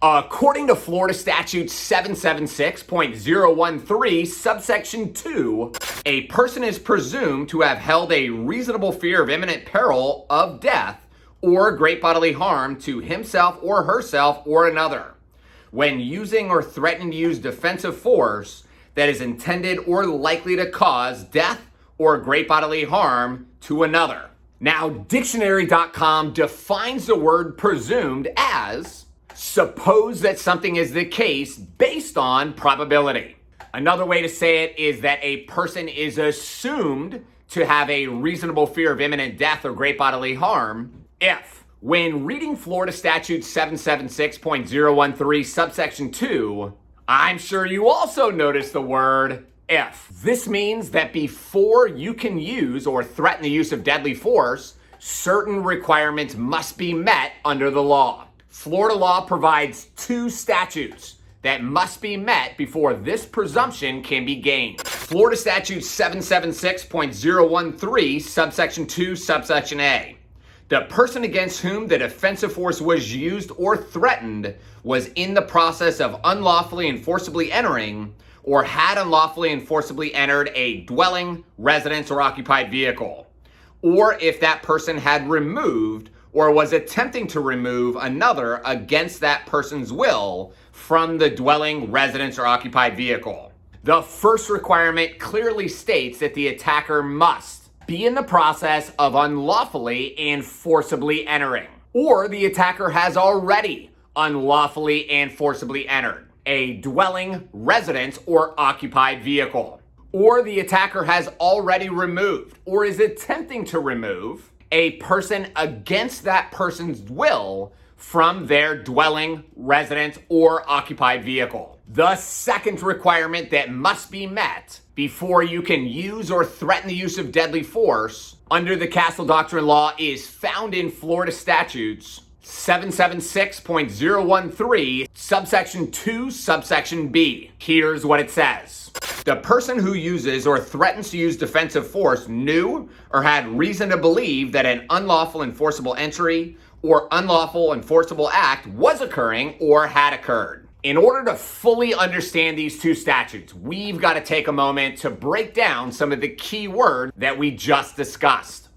According to Florida Statute 776.013, subsection 2, a person is presumed to have held a reasonable fear of imminent peril of death or great bodily harm to himself or herself or another when using or threatening to use defensive force that is intended or likely to cause death or great bodily harm to another. Now, dictionary.com defines the word presumed as suppose that something is the case based on probability. Another way to say it is that a person is assumed to have a reasonable fear of imminent death or great bodily harm if, when reading Florida Statute 776.013 subsection 2, I'm sure you also noticed the word if. This means that before you can use or threaten the use of deadly force, certain requirements must be met under the law. Florida law provides 2 statutes that must be met before this presumption can be gained. Florida Statute 776.013, subsection 2, subsection A. The person against whom the defensive force was used or threatened was in the process of unlawfully and forcibly entering or had unlawfully and forcibly entered a dwelling, residence, or occupied vehicle, or if that person had removed or was attempting to remove another against that person's will from the dwelling, residence, or occupied vehicle. The first requirement clearly states that the attacker must be in the process of unlawfully and forcibly entering, or the attacker has already unlawfully and forcibly entered a dwelling, residence, or occupied vehicle, or the attacker has already removed or is attempting to remove a person against that person's will from their dwelling, residence, or occupied vehicle. The second requirement that must be met before you can use or threaten the use of deadly force under the Castle Doctrine law is found in Florida Statutes 776.013, subsection 2, subsection B. Here's what it says. The person who uses or threatens to use defensive force knew or had reason to believe that an unlawful and forcible entry or unlawful and forcible act was occurring or had occurred. In order to fully understand these 2 statutes, we've got to take a moment to break down some of the key words that we just discussed.